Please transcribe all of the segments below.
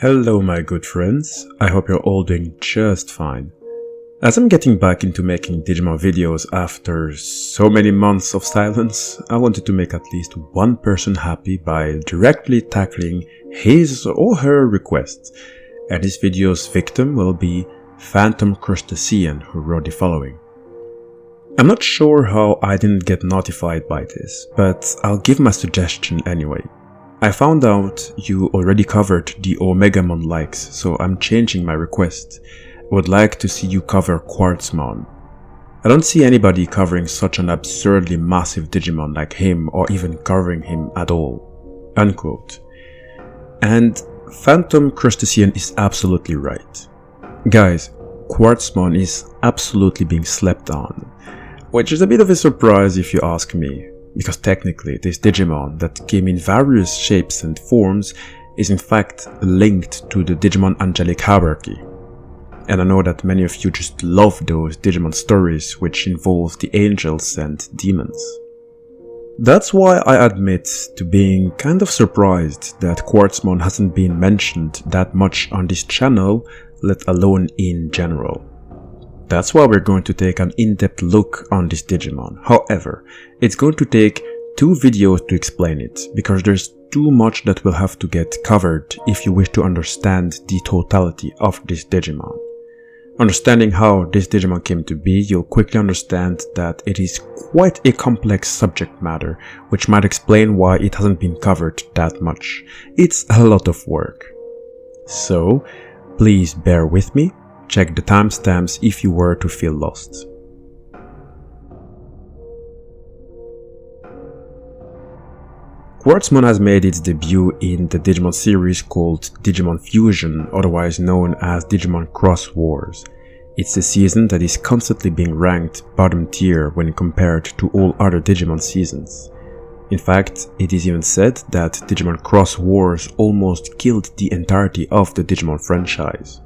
Hello my good friends, I hope you're all doing just fine. As I'm getting back into making Digimon videos after so many months of silence, I wanted to make at least one person happy by directly tackling his or her request, and this video's victim will be Phantom Crustacean, who wrote the following. I'm not sure how I didn't get notified by this, but I'll give my suggestion anyway. I found out you already covered the Omegamon likes, so I'm changing my request. I would like to see you cover QUARTZMON. I don't see anybody covering such an absurdly massive Digimon like him, or even covering him at all. Unquote. And Phantom Crustacean is absolutely right. Guys, QUARTZMON is absolutely being slept on, which is a bit of a surprise if you ask me. Because technically this Digimon that came in various shapes and forms is in fact linked to the Digimon Angelic hierarchy. And I know that many of you just love those Digimon stories which involve the angels and demons. That's why I admit to being kind of surprised that QUARTZMON hasn't been mentioned that much on this channel, let alone in general. That's why we're going to take an in-depth look on this Digimon. However, it's going to take 2 videos to explain it, because there's too much that will have to get covered if you wish to understand the totality of this Digimon. Understanding how this Digimon came to be, you'll quickly understand that it is quite a complex subject matter, which might explain why it hasn't been covered that much. It's a lot of work. So, please bear with me. Check the timestamps if you were to feel lost. QUARTZMON has made its debut in the Digimon series called Digimon Fusion, otherwise known as Digimon Xros Wars. It's a season that is constantly being ranked bottom tier when compared to all other Digimon seasons. In fact, it is even said that Digimon Xros Wars almost killed the entirety of the Digimon franchise.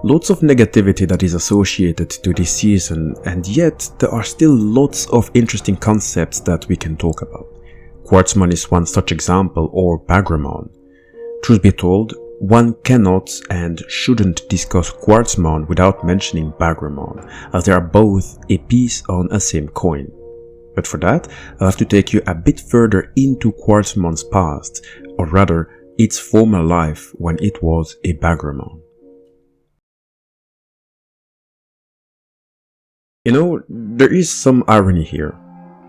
Lots of negativity that is associated to this season, and yet there are still lots of interesting concepts that we can talk about. QUARTZMON is one such example, or Bagramon. Truth be told, one cannot and shouldn't discuss QUARTZMON without mentioning Bagramon, as they are both a piece on a same coin. But for that, I'll have to take you a bit further into QUARTZMON's past, or rather, its former life when it was a Bagramon. You know, there is some irony here.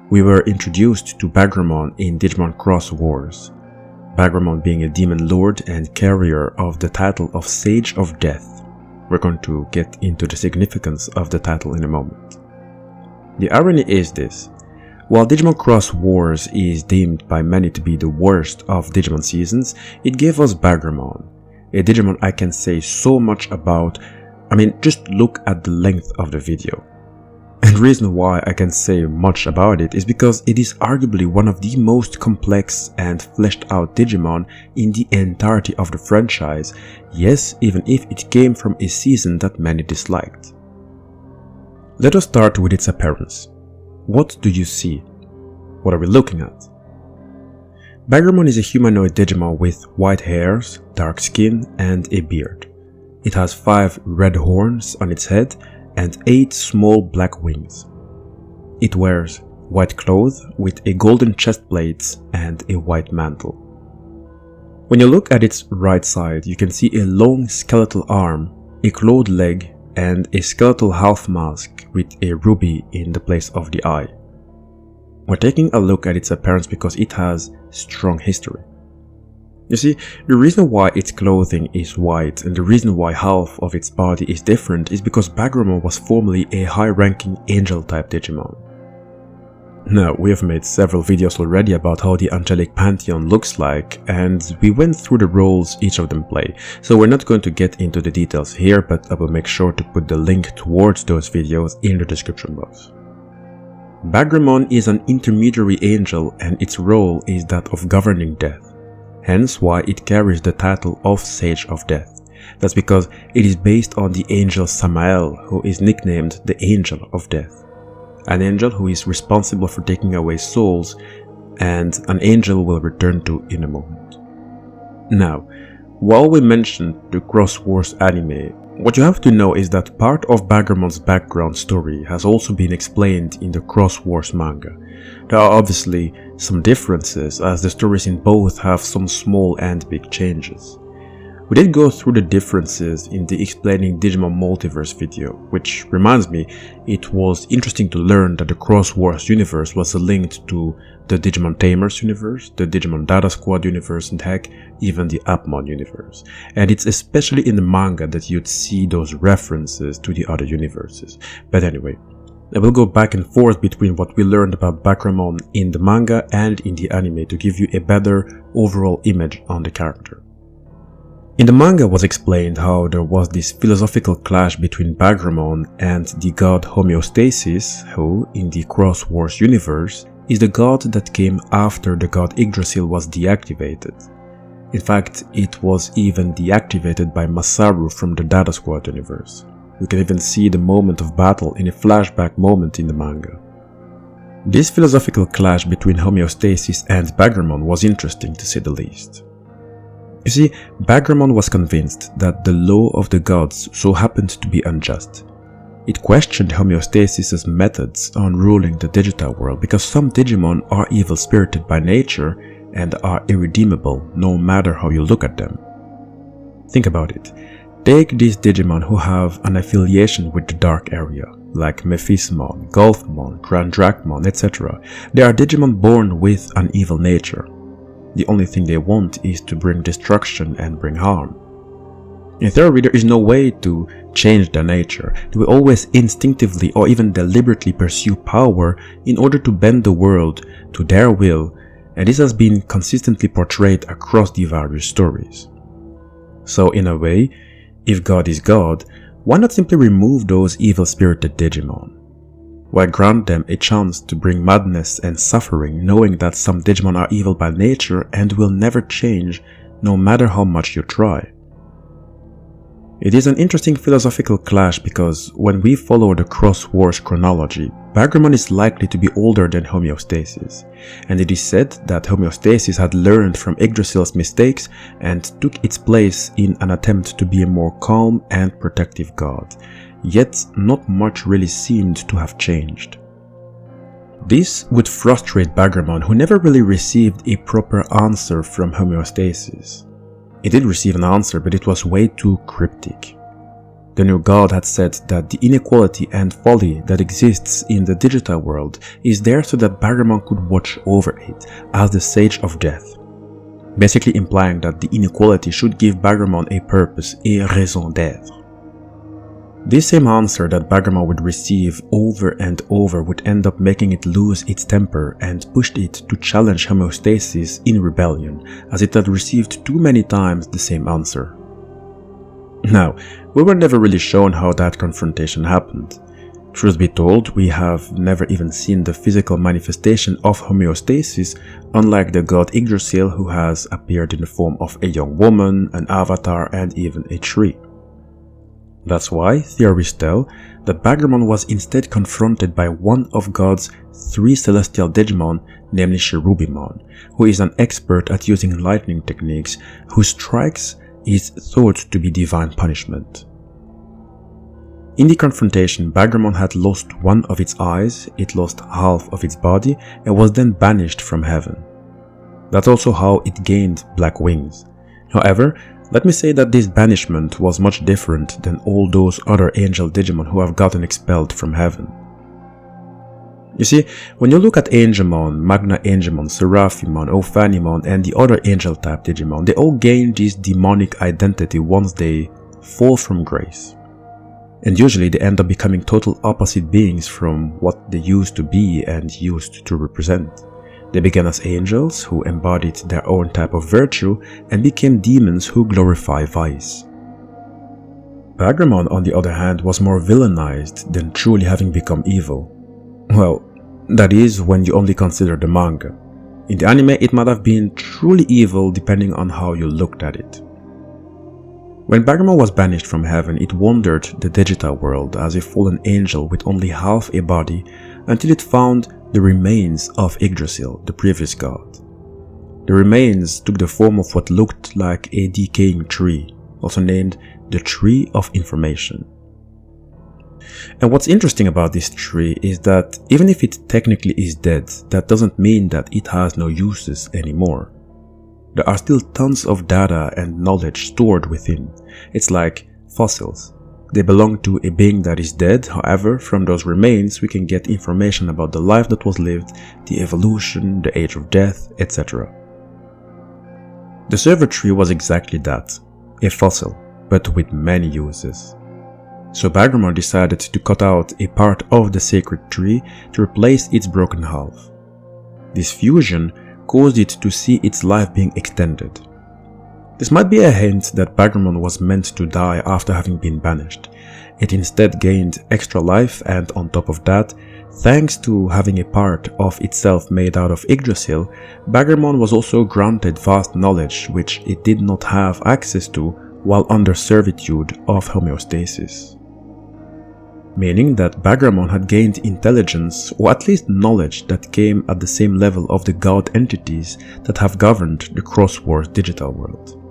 We were introduced to Bagramon in Digimon Xros Wars, Bagramon being a demon lord and carrier of the title of Sage of Death. We're going to get into the significance of the title in a moment. The irony is this: while Digimon Xros Wars is deemed by many to be the worst of Digimon seasons, it gave us Bagramon, a Digimon I can say so much about. Just look at the length of the video. And the reason why I can say much about it is because it is arguably one of the most complex and fleshed out Digimon in the entirety of the franchise, yes, even if it came from a season that many disliked. Let us start with its appearance. What do you see? What are we looking at? Bagramon is a humanoid Digimon with white hairs, dark skin, and a beard. It has 5 red horns on its head and 8 small black wings. It wears white clothes with a golden chest plate and a white mantle. When you look at its right side, you can see a long skeletal arm, a clawed leg, and a skeletal half mask with a ruby in the place of the eye. We're taking a look at its appearance because it has strong history. You see, the reason why its clothing is white and the reason why half of its body is different is because Bagramon was formerly a high-ranking angel-type Digimon. Now, we have made several videos already about how the Angelic Pantheon looks like, and we went through the roles each of them play, so we're not going to get into the details here, but I will make sure to put the link towards those videos in the description box. Bagramon is an intermediary angel, and its role is that of governing death. Hence why it carries the title of Sage of Death. That's because it is based on the angel Samael, who is nicknamed the Angel of Death. An angel who is responsible for taking away souls, and an angel will return to in a moment. Now, While we mentioned the Xros Wars anime, what you have to know is that part of Bagramon's background story has also been explained in the Xros Wars manga. There are obviously some differences, as the stories in both have some small and big changes. We did go through the differences in the Explaining Digimon Multiverse video, which reminds me, it was interesting to learn that the Xros Wars universe was linked to the Digimon Tamers universe, the Digimon Data Squad universe, and heck, even the Appmon universe. And it's especially in the manga that you'd see those references to the other universes. But anyway, I will go back and forth between what we learned about Bagramon in the manga and in the anime to give you a better overall image on the character. In the manga was explained how there was this philosophical clash between Bagramon and the god Homeostasis, who, in the Xros Wars universe, is the god that came after the god Yggdrasil was deactivated. In fact, it was even deactivated by Masaru from the Data Squad universe. You can even see the moment of battle in a flashback moment in the manga. This philosophical clash between Homeostasis and Bagramon was interesting to say the least. You see, Bagramon was convinced that the law of the gods so happened to be unjust. It questioned Homeostasis's methods on ruling the digital world because some Digimon are evil-spirited by nature and are irredeemable no matter how you look at them. Think about it. Take these Digimon who have an affiliation with the dark area, like Mephismon, Golfmon, Grand Dracmon, etc. They are Digimon born with an evil nature. The only thing they want is to bring destruction and bring harm. In theory, there is no way to change their nature. They will always instinctively or even deliberately pursue power in order to bend the world to their will, and this has been consistently portrayed across the various stories. So in a way, if God is God, why not simply remove those evil-spirited Digimon? Why grant them a chance to bring madness and suffering, knowing that some Digimon are evil by nature and will never change no matter how much you try? It is an interesting philosophical clash because when we follow the Xros Wars chronology, Bagramon is likely to be older than Homeostasis, and it is said that Homeostasis had learned from Yggdrasil's mistakes and took its place in an attempt to be a more calm and protective god. Yet not much really seemed to have changed. This would frustrate Bagramon, who never really received a proper answer from Homeostasis. He did receive an answer, but it was way too cryptic. The new god had said that the inequality and folly that exists in the digital world is there so that Bagramon could watch over it as the Sage of Death, basically implying that the inequality should give Bagramon a purpose, a raison d'être. This same answer that Bagramon would receive over and over would end up making it lose its temper and pushed it to challenge Homeostasis in rebellion, as it had received too many times the same answer. Now, we were never really shown how that confrontation happened. Truth be told, we have never even seen the physical manifestation of Homeostasis, unlike the god Yggdrasil, who has appeared in the form of a young woman, an avatar, and even a tree. That's why theories tell that Bagramon was instead confronted by one of God's 3 celestial Digimon, namely Cherubimon, who is an expert at using lightning techniques, whose strikes is thought to be divine punishment. In the confrontation, Bagramon had lost one of its eyes, it lost half of its body, and was then banished from heaven. That's also how it gained black wings. However, let me say that this banishment was much different than all those other angel Digimon who have gotten expelled from heaven. You see, when you look at Angemon, Magna Angemon, Seraphimon, Ophanimon, and the other angel type Digimon, they all gain this demonic identity once they fall from grace. And usually they end up becoming total opposite beings from what they used to be and used to represent. They began as angels who embodied their own type of virtue and became demons who glorify vice. Bagramon, on the other hand, was more villainized than truly having become evil. Well, that is when you only consider the manga. In the anime, it might have been truly evil depending on how you looked at it. When Bagramon was banished from heaven, it wandered the digital world as a fallen angel with only half a body until it found the remains of Yggdrasil, the previous god. The remains took the form of what looked like a decaying tree, also named the Tree of Information. And what's interesting about this tree is that even if it technically is dead, that doesn't mean that it has no uses anymore. There are still tons of data and knowledge stored within. It's like fossils. They belong to a being that is dead, however, from those remains we can get information about the life that was lived, the evolution, the age of death, etc. The server tree was exactly that, a fossil, but with many uses. So Bagramon decided to cut out a part of the sacred tree to replace its broken half. This fusion caused it to see its life being extended. This might be a hint that Bagramon was meant to die after having been banished. It instead gained extra life, and on top of that, thanks to having a part of itself made out of Yggdrasil, Bagramon was also granted vast knowledge which it did not have access to while under servitude of homeostasis. Meaning that Bagramon had gained intelligence, or at least knowledge, that came at the same level of the god entities that have governed the Xros Wars digital world.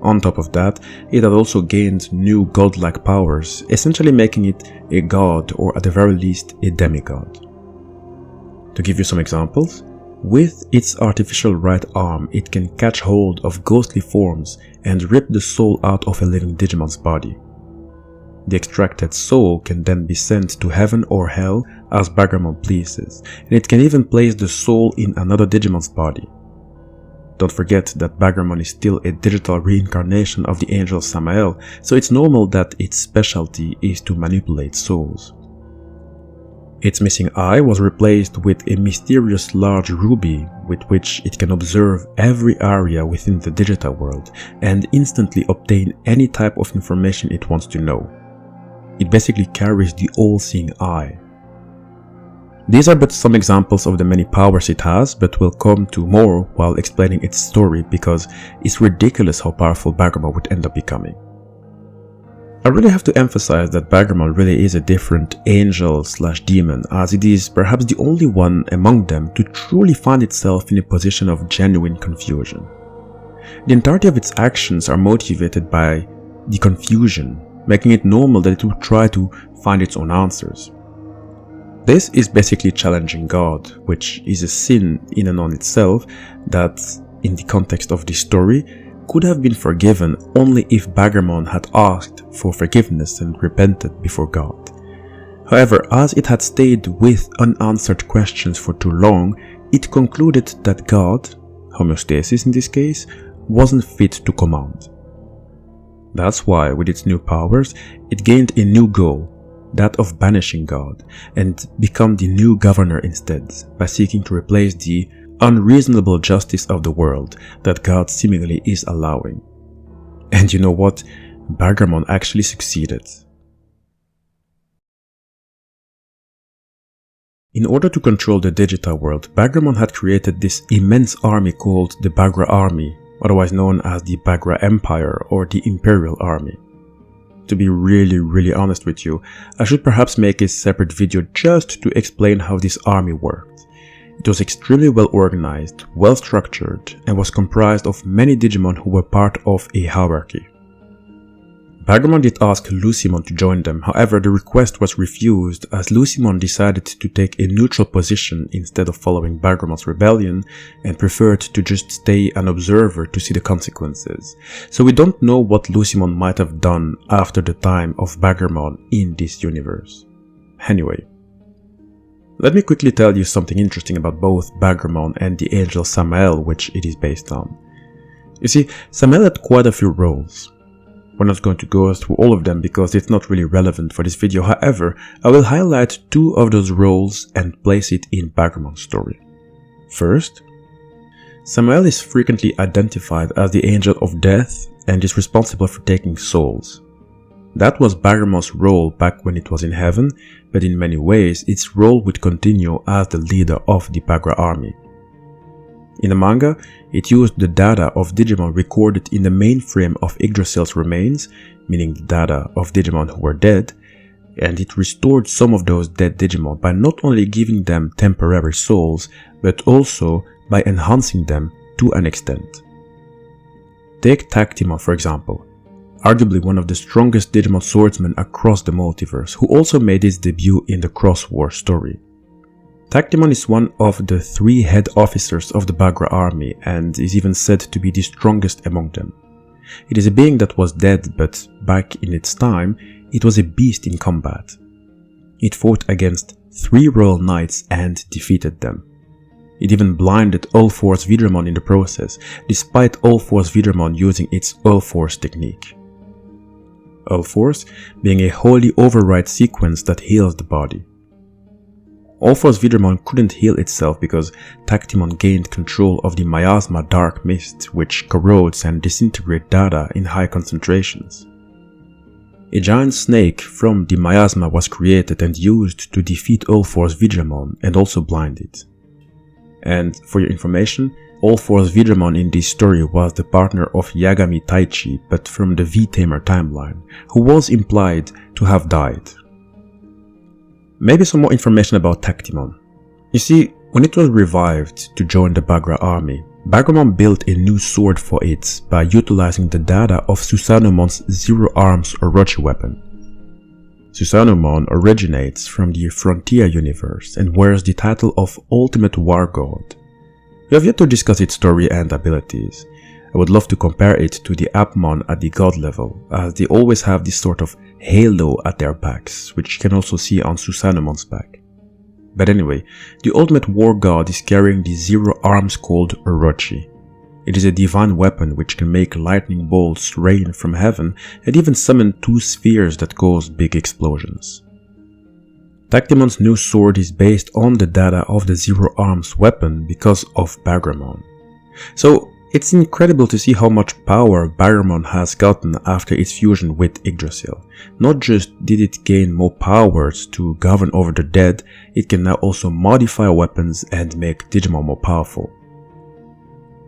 On top of that, it had also gained new godlike powers, essentially making it a god, or at the very least a demigod. To give you some examples, with its artificial right arm it can catch hold of ghostly forms and rip the soul out of a living Digimon's body. The extracted soul can then be sent to heaven or hell as Bagramon pleases, and it can even place the soul in another Digimon's body. Don't forget that Bagramon is still a digital reincarnation of the angel Samael, so it's normal that its specialty is to manipulate souls. Its missing eye was replaced with a mysterious large ruby with which it can observe every area within the digital world and instantly obtain any type of information it wants to know. It basically carries the all-seeing eye. These are but some examples of the many powers it has, but we'll come to more while explaining its story because it's ridiculous how powerful Bagramon would end up becoming. I really have to emphasize that Bagramon really is a different angel/demon, as it is perhaps the only one among them to truly find itself in a position of genuine confusion. The entirety of its actions are motivated by the confusion, making it normal that it would try to find its own answers. This is basically challenging God, which is a sin in and on itself that, in the context of this story, could have been forgiven only if Bagramon had asked for forgiveness and repented before God. However, as it had stayed with unanswered questions for too long, it concluded that God, homeostasis in this case, wasn't fit to command. That's why, with its new powers, it gained a new goal, that of banishing God, and become the new governor instead, by seeking to replace the unreasonable justice of the world that God seemingly is allowing. And you know what? Bagramon actually succeeded. In order to control the digital world, Bagramon had created this immense army called the Bagra Army, otherwise known as the Bagra Empire or the Imperial Army. To be really honest with you, I should perhaps make a separate video just to explain how this army worked. It was extremely well organized, well structured, and was comprised of many Digimon who were part of a hierarchy. Bagramon did ask Lucimon to join them, however the request was refused as Lucimon decided to take a neutral position instead of following Bagramon's rebellion and preferred to just stay an observer to see the consequences. So we don't know what Lucimon might have done after the time of Bagramon in this universe. Anyway, let me quickly tell you something interesting about both Bagramon and the angel Samael, which it is based on. You see, Samael had quite a few roles. We're not going to go through all of them because it's not really relevant for this video. However, I will highlight two of those roles and place it in Bagramon's story. First, Samael is frequently identified as the angel of death and is responsible for taking souls. That was Bagramon's role back when it was in heaven, but in many ways its role would continue as the leader of the Bagra army. In the manga, it used the data of Digimon recorded in the mainframe of Yggdrasil's remains, meaning the data of Digimon who were dead, and it restored some of those dead Digimon by not only giving them temporary souls, but also by enhancing them to an extent. Take Tactimon for example, arguably one of the strongest Digimon swordsmen across the multiverse, who also made his debut in the Xros Wars story. Tactimon is one of the 3 head officers of the Bagra army and is even said to be the strongest among them. It is a being that was dead, but back in its time, it was a beast in combat. It fought against 3 royal knights and defeated them. It even blinded All-Force Bagramon in the process, despite All-Force Bagramon using its All-Force technique. All-Force being a holy override sequence that heals the body. All-Force Bagramon couldn't heal itself because Tactimon gained control of the miasma dark mist, which corrodes and disintegrates data in high concentrations. A giant snake from the miasma was created and used to defeat All-Force Bagramon and also blind it. And for your information, All-Force Bagramon in this story was the partner of Yagami Taichi, but from the V-Tamer timeline, who was implied to have died. Maybe some more information about Tactimon. You see, when it was revived to join the Bagra army, Bagramon built a new sword for it by utilizing the data of Susanumon's Zero Arms Orochi weapon. Susanumon originates from the Frontier universe and wears the title of Ultimate War God. We have yet to discuss its story and abilities. I would love to compare it to the Appmon at the god level, as they always have this sort of halo at their backs, which you can also see on Susanumon's back. But anyway, the Ultimate War God is carrying the Zero Arms called Orochi. It is a divine weapon which can make lightning bolts rain from heaven and even summon 2 spheres that cause big explosions. Tactimon's new sword is based on the data of the Zero Arms weapon because of Bagramon. So it's incredible to see how much power Bagramon has gotten after its fusion with Yggdrasil. Not just did it gain more powers to govern over the dead, it can now also modify weapons and make Digimon more powerful.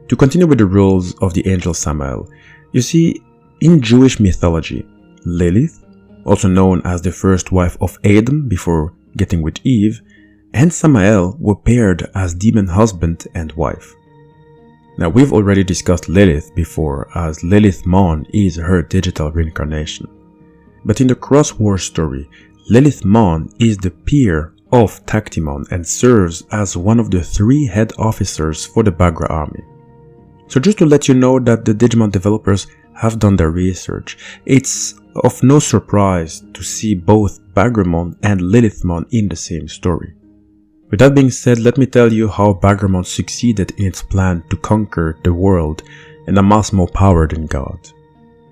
To continue with the roles of the angel Samael, you see, in Jewish mythology, Lilith, also known as the first wife of Adam before getting with Eve, and Samael were paired as demon husband and wife. Now we've already discussed Lilith before, as Lilithmon is her digital reincarnation. But in the Xros Wars story, Lilithmon is the peer of Tactimon and serves as one of the 3 head officers for the Bagra army. So just to let you know that the Digimon developers have done their research, it's of no surprise to see both Bagramon and Lilithmon in the same story. With that being said, let me tell you how Bagramon succeeded in its plan to conquer the world and amass more power than God.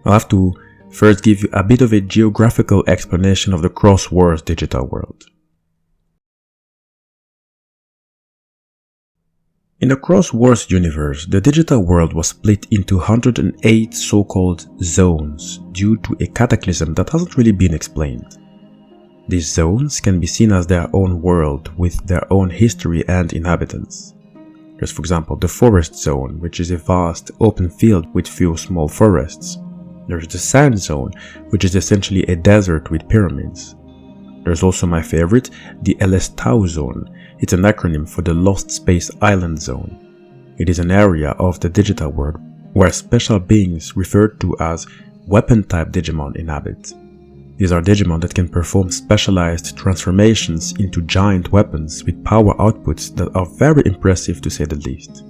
I'll have to first give you a bit of a geographical explanation of the Xros Wars digital world. In the Xros Wars universe, the digital world was split into 108 so-called zones due to a cataclysm that hasn't really been explained. These zones can be seen as their own world with their own history and inhabitants. There's for example the forest zone, which is a vast open field with few small forests. There's the sand zone, which is essentially a desert with pyramids. There's also my favorite, the LS-Tau zone. It's an acronym for the Lost Space Island Zone. It is an area of the digital world where special beings referred to as weapon-type Digimon inhabit. These are Digimon that can perform specialized transformations into giant weapons with power outputs that are very impressive to say the least.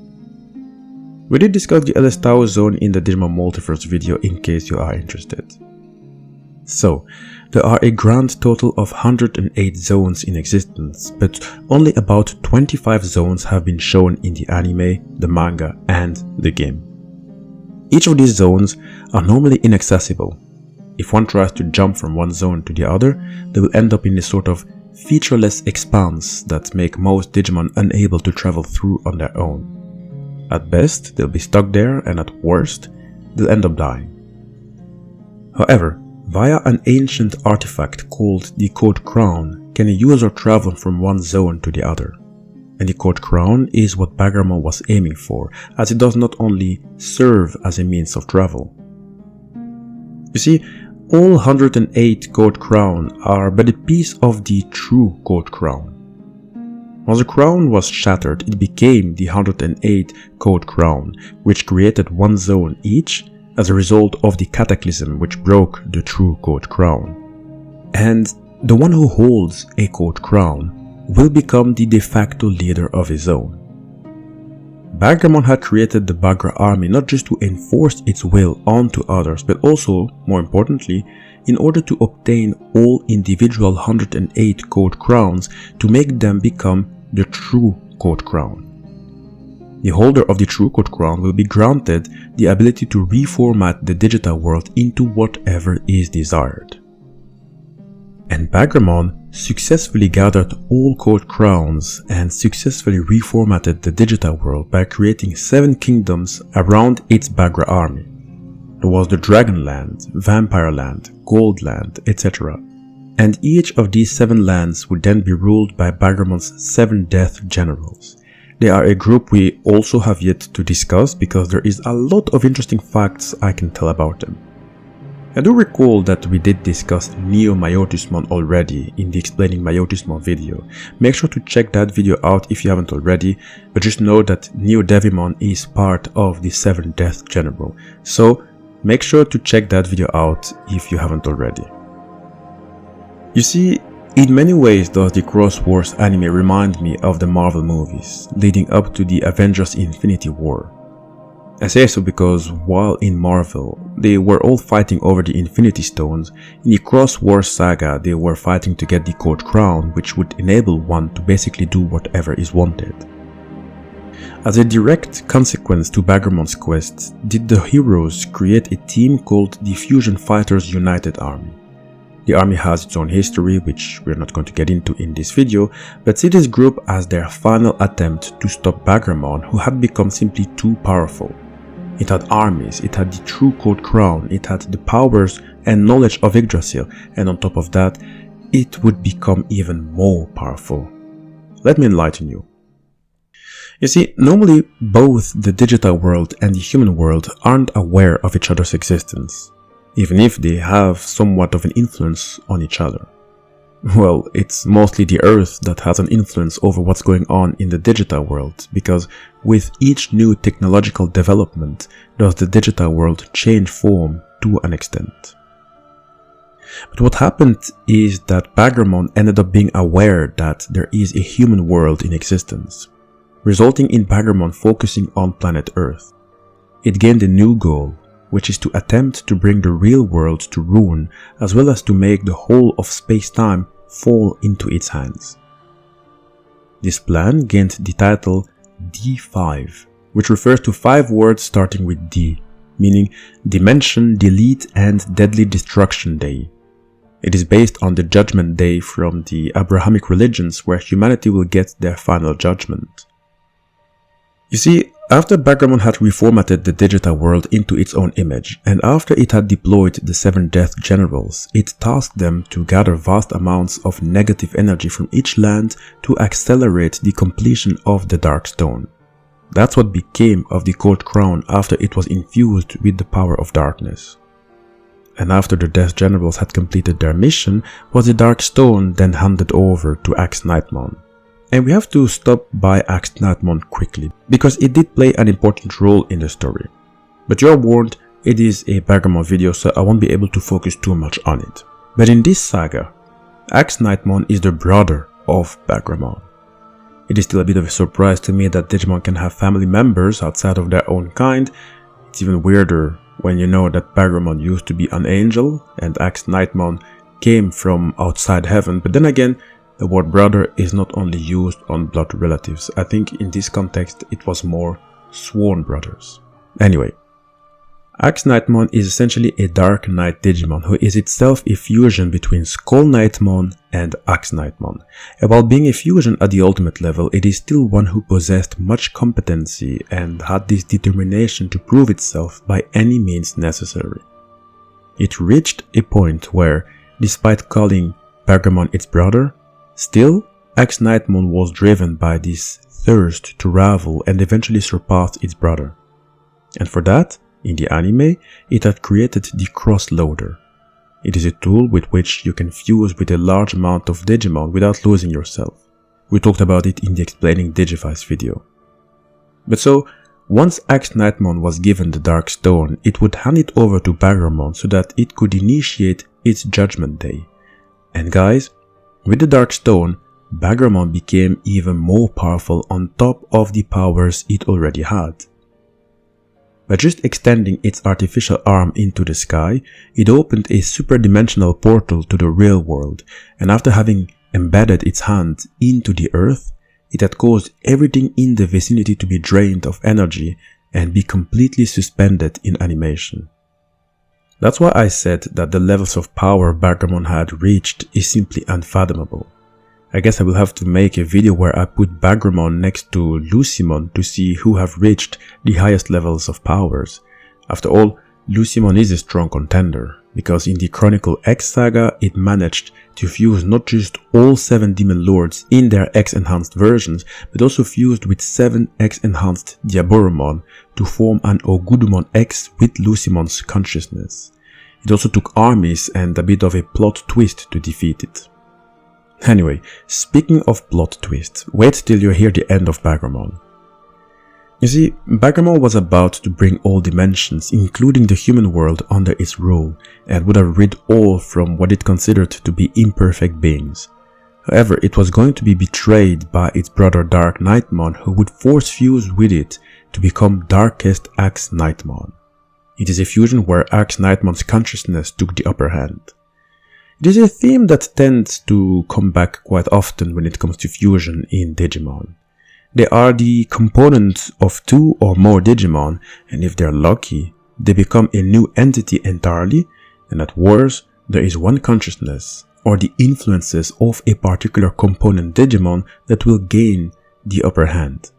We did discuss the LS-Tau zone in the Digimon Multiverse video in case you are interested. So, there are a grand total of 108 zones in existence, but only about 25 zones have been shown in the anime, the manga, and the game. Each of these zones are normally inaccessible. If one tries to jump from one zone to the other, they will end up in a sort of featureless expanse that make most Digimon unable to travel through on their own. At best, they'll be stuck there, and at worst, they'll end up dying. However, via an ancient artifact called the Code Crown, can a user travel from one zone to the other. And the Code Crown is what Bagramon was aiming for, as it does not only serve as a means of travel. You see, all 108 Code Crown are but a piece of the true Code Crown. Once the crown was shattered, it became the 108 Code Crown, which created one zone each as a result of the cataclysm which broke the true Code Crown. And the one who holds a Code Crown will become the de facto leader of his zone. Bagramon had created the Bagra army not just to enforce its will onto others, but also, more importantly, in order to obtain all individual 108 Code Crowns to make them become the true Code Crown. The holder of the true Code Crown will be granted the ability to reformat the digital world into whatever is desired. And Bagramon successfully gathered all Code Crowns and successfully reformatted the digital world by creating 7 kingdoms around its Bagra army. There was the Dragonland, Vampire Land, Gold Land, etc. And each of these 7 lands would then be ruled by Bagramon's 7 Death Generals. They are a group we also have yet to discuss because there is a lot of interesting facts I can tell about them. I do recall that we did discuss Neo Myotismon already in the Explaining Myotismon video. Make sure to check that video out if you haven't already, but just know that Neo Devimon is part of the 7 Death General. So make sure to check that video out if you haven't already. You see, in many ways does the Xros Wars anime remind me of the Marvel movies, leading up to the Avengers Infinity War. I say so because while in Marvel, they were all fighting over the Infinity Stones, in the Xros Wars saga they were fighting to get the Code Crown, which would enable one to basically do whatever is wanted. As a direct consequence to Bagramon's quest, did the heroes create a team called the Fusion Fighters United Army. The army has its own history, which we're not going to get into in this video, but see this group as their final attempt to stop Bagramon, who had become simply too powerful. It had armies, it had the true Code Crown, it had the powers and knowledge of Yggdrasil, and on top of that, it would become even more powerful. Let me enlighten you. You see, normally both the digital world and the human world aren't aware of each other's existence, even if they have somewhat of an influence on each other. Well, it's mostly the Earth that has an influence over what's going on in the digital world, because with each new technological development does the digital world change form to an extent. But what happened is that Bagramon ended up being aware that there is a human world in existence, resulting in Bagramon focusing on planet Earth. It gained a new goal, which is to attempt to bring the real world to ruin, as well as to make the whole of space-time fall into its hands. This plan gained the title D5, which refers to 5 words starting with D, meaning Dimension, Delete, and Deadly Destruction Day. It is based on the Judgment Day from the Abrahamic religions, where humanity will get their final judgment. You see, after Bagramon had reformatted the digital world into its own image, and after it had deployed the 7 Death Generals, it tasked them to gather vast amounts of negative energy from each land to accelerate the completion of the Dark Stone. That's what became of the Code Crown after it was infused with the power of darkness. And after the Death Generals had completed their mission, was the Dark Stone then handed over to Axe Nightmon. And we have to stop by Axe Nightmon quickly, because it did play an important role in the story. But you are warned, it is a Bagramon video, so I won't be able to focus too much on it. But in this saga, Axe Nightmon is the brother of Bagramon. It is still a bit of a surprise to me that Digimon can have family members outside of their own kind. It's even weirder when you know that Bagramon used to be an angel and Axe Nightmon came from outside heaven, but then again, the word brother is not only used on blood relatives. I think in this context it was more sworn brothers. Anyway, Axe Nightmon is essentially a Dark Knight Digimon who is itself a fusion between Skull Nightmon and Axe Nightmon. And while being a fusion at the ultimate level, it is still one who possessed much competency and had this determination to prove itself by any means necessary. It reached a point where, despite calling Bagramon its brother, still, Axe Nightmon was driven by this thirst to rival and eventually surpass its brother. And for that, in the anime, it had created the Cross-Loader. It is a tool with which you can fuse with a large amount of Digimon without losing yourself. We talked about it in the Explaining Digivice video. But so, once Nightmon was given the Dark Stone, it would hand it over to Bagramon so that it could initiate its Judgment Day. And guys, with the Dark Stone, Bagramon became even more powerful on top of the powers it already had. By just extending its artificial arm into the sky, it opened a superdimensional portal to the real world, and after having embedded its hand into the earth, it had caused everything in the vicinity to be drained of energy and be completely suspended in animation. That's why I said that the levels of power Bagramon had reached is simply unfathomable. I guess I will have to make a video where I put Bagramon next to Lucimon to see who have reached the highest levels of powers. After all, Lucimon is a strong contender, because in the Chronicle X saga it managed to fuse not just all 7 Demon Lords in their X-enhanced versions, but also fused with 7 X-enhanced Diaboromon to form an Ogudumon X with Lucimon's consciousness. It also took armies and a bit of a plot twist to defeat it. Anyway, speaking of plot twists, wait till you hear the end of Bagramon. You see, Bagramon was about to bring all dimensions, including the human world, under its rule, and would have rid all from what it considered to be imperfect beings. However, it was going to be betrayed by its brother Nightmon, who would force fuse with it to become Darkest Nightmon. It is a fusion where Nightmon's consciousness took the upper hand. It is a theme that tends to come back quite often when it comes to fusion in Digimon. They are the components of 2 or more Digimon, and if they're lucky, they become a new entity entirely, and at worst, there is one consciousness, or the influences of a particular component Digimon that will gain the upper hand.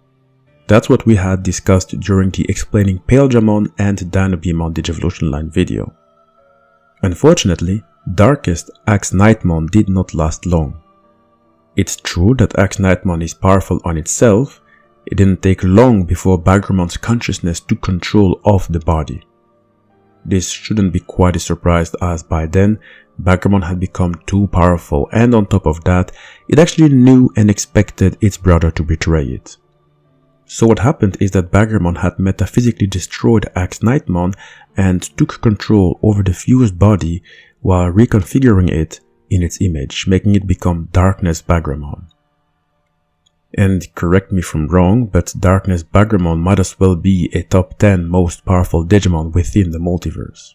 That's what we had discussed during the Explaining Paledramon and Dynabemon Digivolution line video. Unfortunately, Darkest Nightmon did not last long. It's true that Nightmon is powerful on itself. It didn't take long before Bagramon's consciousness took control of the body. This shouldn't be quite a surprise, as by then, Bagramon had become too powerful, and on top of that, it actually knew and expected its brother to betray it. So what happened is that Bagramon had metaphysically destroyed Nightmon and took control over the fused body while reconfiguring it in its image, making it become DarknessBagramon. And correct me if I'm wrong, but DarknessBagramon might as well be a top 10 most powerful Digimon within the multiverse.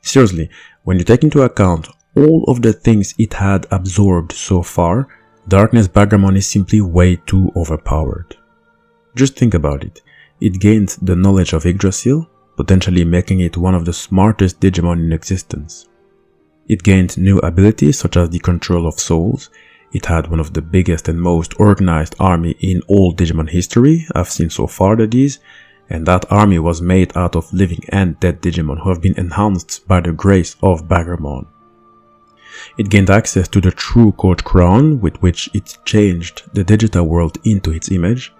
Seriously, when you take into account all of the things it had absorbed so far, DarknessBagramon is simply way too overpowered. Just think about it. It gained the knowledge of Yggdrasil, potentially making it one of the smartest Digimon in existence. It gained new abilities such as the control of souls. It had one of the biggest and most organized army in all Digimon history, I've seen so far that is, and that army was made out of living and dead Digimon who have been enhanced by the grace of Bagramon. It gained access to the true Court Crown, with which it changed the digital world into its image.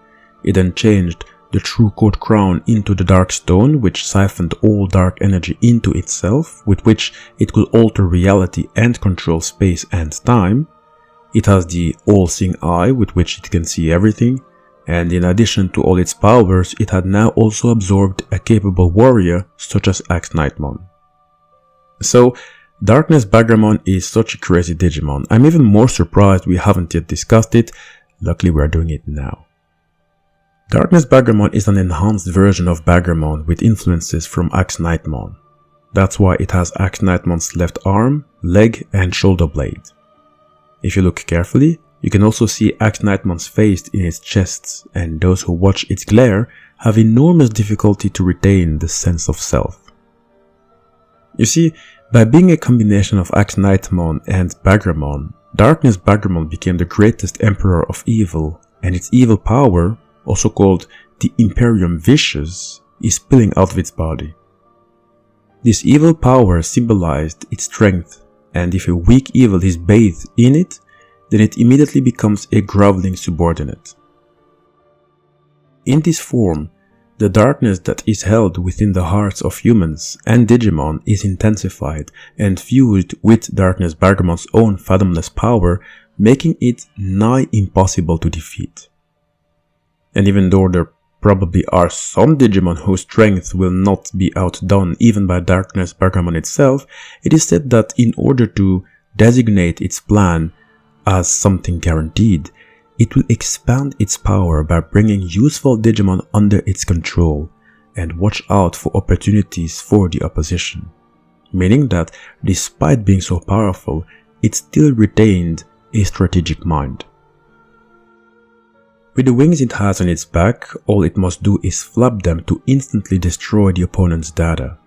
It then changed the true Court Crown into the Dark Stone, which siphoned all dark energy into itself, with which it could alter reality and control space and time. It has the all-seeing eye, with which it can see everything, and in addition to all its powers, it had now also absorbed a capable warrior such as Nightmon. So, DarknessBagramon is such a crazy Digimon. I'm even more surprised we haven't yet discussed it. Luckily we're doing it now. DarknessBagramon is an enhanced version of Bagramon with influences from Nightmon. That's why it has Nightmon's left arm, leg and shoulder blade. If you look carefully, you can also see Nightmon's face in its chest, and those who watch its glare have enormous difficulty to retain the sense of self. You see, by being a combination of Nightmon and Bagramon, DarknessBagramon became the greatest emperor of evil, and its evil power, also called the Imperium Vicious, is spilling out of its body. This evil power symbolized its strength, and if a weak evil is bathed in it, then it immediately becomes a groveling subordinate. In this form, the darkness that is held within the hearts of humans and Digimon is intensified and fused with DarknessBagramon's own fathomless power, making it nigh impossible to defeat. And even though there probably are some Digimon whose strength will not be outdone even by DarknessBagramon itself, it is said that in order to designate its plan as something guaranteed, it will expand its power by bringing useful Digimon under its control and watch out for opportunities for the opposition. Meaning that despite being so powerful, it still retained a strategic mind. With the wings it has on its back, all it must do is flap them to instantly destroy the opponent's data.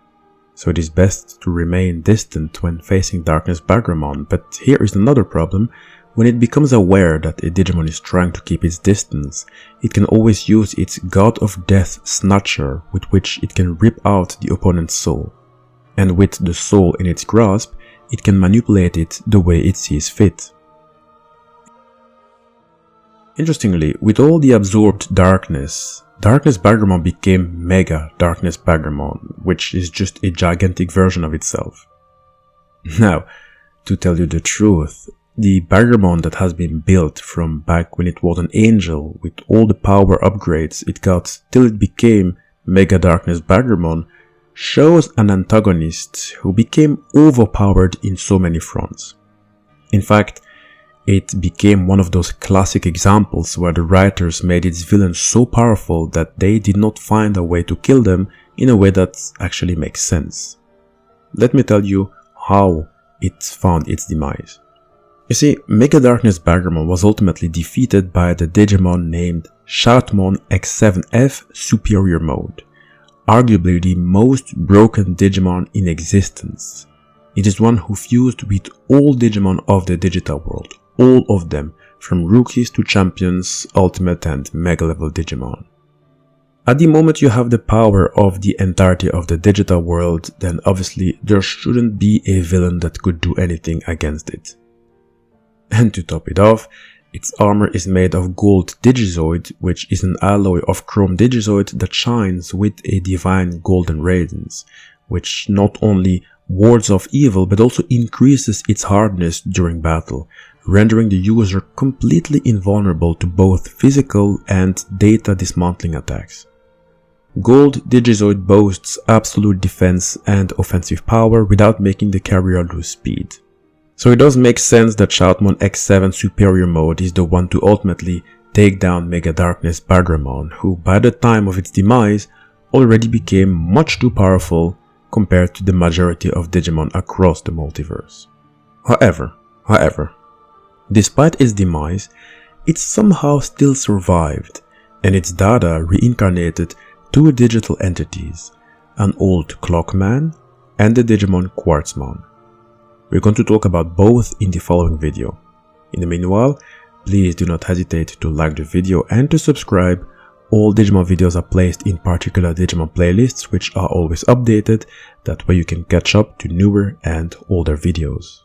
So it is best to remain distant when facing DarknessBagramon, but here is another problem. When it becomes aware that a Digimon is trying to keep its distance, it can always use its God of Death Snatcher, with which it can rip out the opponent's soul. And with the soul in its grasp, it can manipulate it the way it sees fit. Interestingly, with all the absorbed darkness, DarknessBagramon became Mega DarknessBagramon, which is just a gigantic version of itself. Now, to tell you the truth, the Bagramon that has been built from back when it was an angel with all the power upgrades it got till it became Mega DarknessBagramon shows an antagonist who became overpowered in so many fronts. In fact, it became one of those classic examples where the writers made its villains so powerful that they did not find a way to kill them in a way that actually makes sense. Let me tell you how it found its demise. You see, Mega DarknessBagramon was ultimately defeated by the Digimon named Shoutmon X7F Superior Mode, arguably the most broken Digimon in existence. It is one who fused with all Digimon of the digital world, all of them, from rookies to champions, ultimate and mega level Digimon. At the moment you have the power of the entirety of the digital world, then obviously there shouldn't be a villain that could do anything against it. And to top it off, its armor is made of gold Digizoid, which is an alloy of chrome Digizoid that shines with a divine golden radiance, which not only wards off evil but also increases its hardness during battle, rendering the user completely invulnerable to both physical and data dismantling attacks. Gold Digizoid boasts absolute defense and offensive power without making the carrier lose speed. So it does make sense that Shoutmon X7 Superior Mode is the one to ultimately take down Mega DarknessBagramon, who by the time of its demise already became much too powerful compared to the majority of Digimon across the multiverse. However, despite its demise, it somehow still survived, and its data reincarnated two digital entities, an old Clockman and the Digimon QUARTZMON. We're going to talk about both in the following video. In the meanwhile, please do not hesitate to like the video and to subscribe. All Digimon videos are placed in particular Digimon playlists which are always updated, that way you can catch up to newer and older videos.